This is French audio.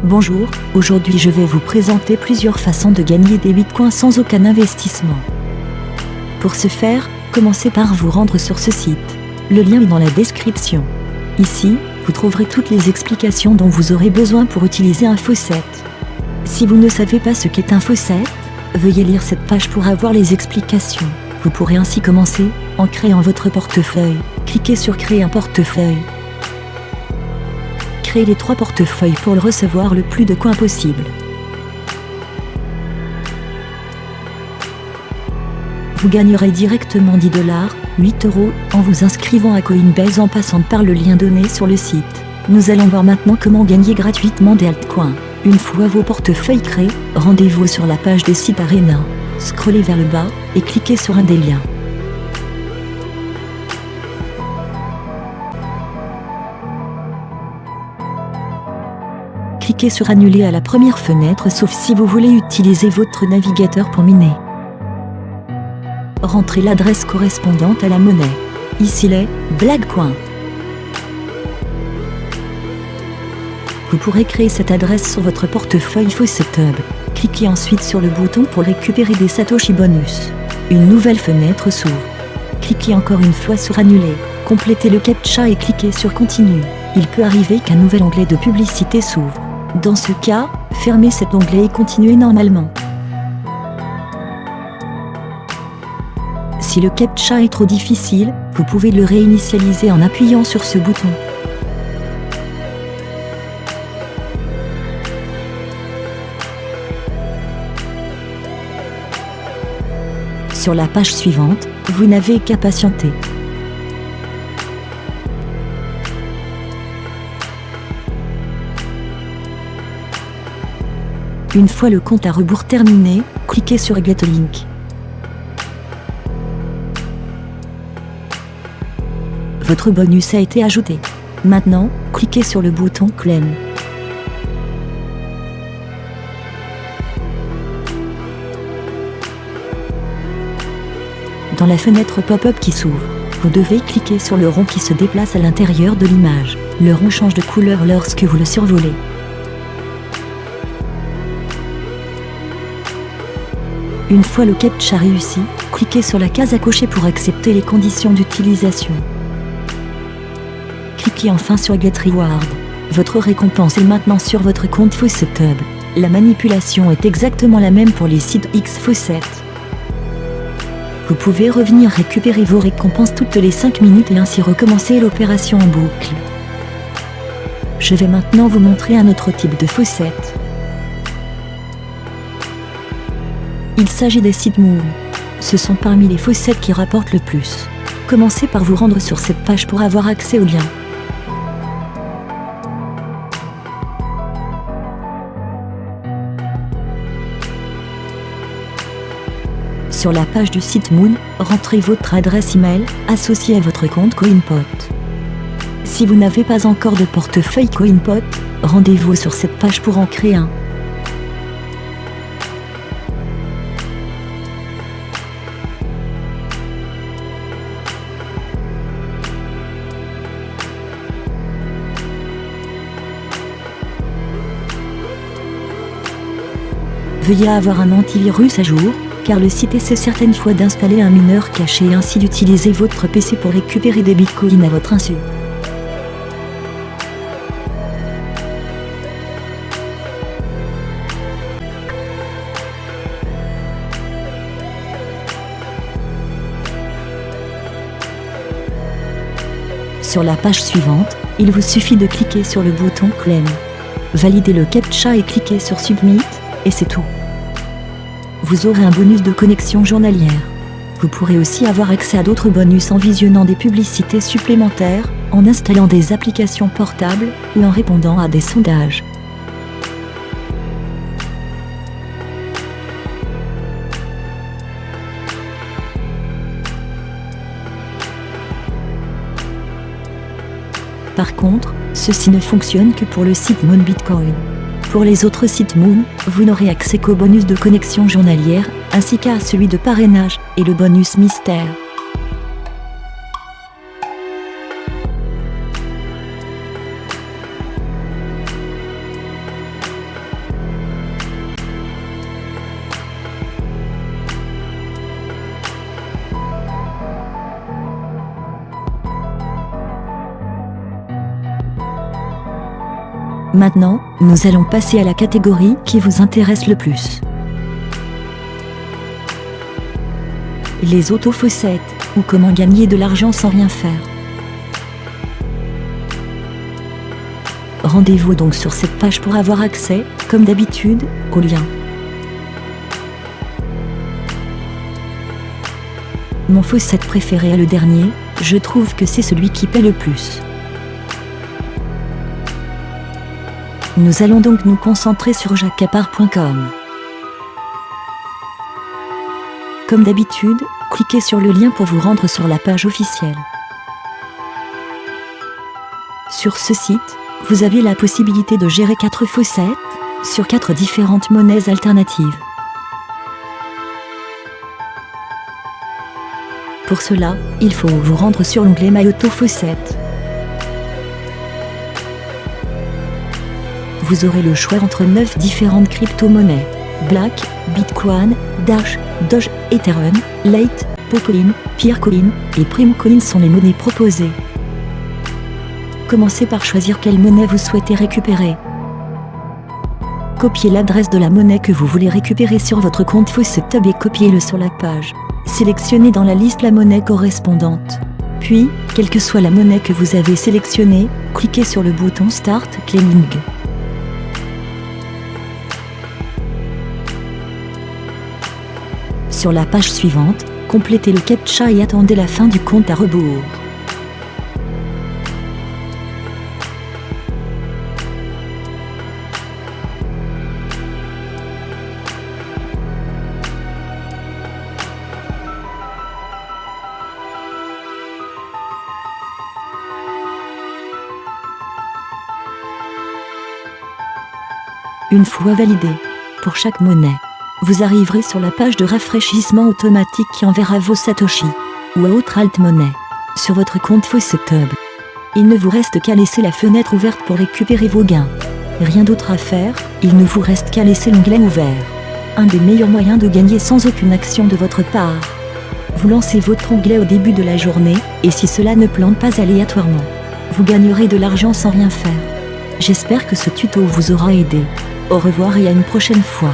Bonjour, aujourd'hui je vais vous présenter plusieurs façons de gagner des bitcoins sans aucun investissement. Pour ce faire, commencez par vous rendre sur ce site. Le lien est dans la description. Ici, vous trouverez toutes les explications dont vous aurez besoin pour utiliser un faucet. Si vous ne savez pas ce qu'est un faucet, veuillez lire cette page pour avoir les explications. Vous pourrez ainsi commencer, en créant votre portefeuille. Cliquez sur Créer un portefeuille. Créez les 3 portefeuilles pour le recevoir le plus de coins possible. Vous gagnerez directement 10 $, 8 €, en vous inscrivant à Coinbase en passant par le lien donné sur le site. Nous allons voir maintenant comment gagner gratuitement des altcoins. Une fois vos portefeuilles créés, rendez-vous sur la page des sites Arena. Scrollez vers le bas et cliquez sur un des liens. Cliquez sur Annuler à la première fenêtre sauf si vous voulez utiliser votre navigateur pour miner. Rentrez l'adresse correspondante à la monnaie. Ici les Blackcoin. Vous pourrez créer cette adresse sur votre portefeuille FaucetHub. Cliquez ensuite sur le bouton pour récupérer des Satoshi bonus. Une nouvelle fenêtre s'ouvre. Cliquez encore une fois sur Annuler. Complétez le CAPTCHA et cliquez sur Continue. Il peut arriver qu'un nouvel onglet de publicité s'ouvre. Dans ce cas, fermez cet onglet et continuez normalement. Si le CAPTCHA est trop difficile, vous pouvez le réinitialiser en appuyant sur ce bouton. Sur la page suivante, vous n'avez qu'à patienter. Une fois le compte à rebours terminé, cliquez sur Get Link. Votre bonus a été ajouté. Maintenant, cliquez sur le bouton Claim. Dans la fenêtre pop-up qui s'ouvre, vous devez cliquer sur le rond qui se déplace à l'intérieur de l'image. Le rond change de couleur lorsque vous le survolez. Une fois le CAPTCHA réussi, cliquez sur la case à cocher pour accepter les conditions d'utilisation. Cliquez enfin sur Get Reward. Votre récompense est maintenant sur votre compte FaucetHub. La manipulation est exactement la même pour les sites Xfaucet. Vous pouvez revenir récupérer vos récompenses toutes les 5 minutes et ainsi recommencer l'opération en boucle. Je vais maintenant vous montrer un autre type de faucet. Il s'agit des SeedMoon. Ce sont parmi les faucets qui rapportent le plus. Commencez par vous rendre sur cette page pour avoir accès au lien. Sur la page du site Moon, rentrez votre adresse email associée à votre compte CoinPot. Si vous n'avez pas encore de portefeuille CoinPot, rendez-vous sur cette page pour en créer un. Veuillez avoir un antivirus à jour, car le site essaie certaines fois d'installer un mineur caché et ainsi d'utiliser votre PC pour récupérer des bitcoins à votre insu. Sur la page suivante, il vous suffit de cliquer sur le bouton Claim. Validez le CAPTCHA et cliquez sur Submit, et c'est tout. Vous aurez un bonus de connexion journalière. Vous pourrez aussi avoir accès à d'autres bonus en visionnant des publicités supplémentaires, en installant des applications portables ou en répondant à des sondages. Par contre, ceci ne fonctionne que pour le site Moon Bitcoin. Pour les autres sites Moon, vous n'aurez accès qu'au bonus de connexion journalière, ainsi qu'à celui de parrainage et le bonus mystère. Maintenant, nous allons passer à la catégorie qui vous intéresse le plus. Les autofossettes, ou comment gagner de l'argent sans rien faire. Rendez-vous donc sur cette page pour avoir accès, comme d'habitude, au lien. Mon faucette préféré est le dernier, je trouve que c'est celui qui paie le plus. Nous allons donc nous concentrer sur jacquepart.com. Comme d'habitude, cliquez sur le lien pour vous rendre sur la page officielle. Sur ce site, vous avez la possibilité de gérer 4 faucettes, sur 4 différentes monnaies alternatives. Pour cela, il faut vous rendre sur l'onglet My Autofaucette. Vous aurez le choix entre 9 différentes crypto-monnaies. Black, Bitcoin, Dash, Doge, Ethereum, Lite, Pocoin, Peercoin et Primecoin sont les monnaies proposées. Commencez par choisir quelle monnaie vous souhaitez récupérer. Copiez l'adresse de la monnaie que vous voulez récupérer sur votre compte FaucetTube et copiez-le sur la page. Sélectionnez dans la liste la monnaie correspondante. Puis, quelle que soit la monnaie que vous avez sélectionnée, cliquez sur le bouton Start Claiming. Sur la page suivante, complétez le captcha et attendez la fin du compte à rebours. Une fois validé, pour chaque monnaie, vous arriverez sur la page de rafraîchissement automatique qui enverra vos satoshi, ou à autre alt-monnaie, sur votre compte FaucetTube. Il ne vous reste qu'à laisser la fenêtre ouverte pour récupérer vos gains. Rien d'autre à faire, il ne vous reste qu'à laisser l'onglet ouvert. Un des meilleurs moyens de gagner sans aucune action de votre part. Vous lancez votre onglet au début de la journée, et si cela ne plante pas aléatoirement, vous gagnerez de l'argent sans rien faire. J'espère que ce tuto vous aura aidé. Au revoir et à une prochaine fois.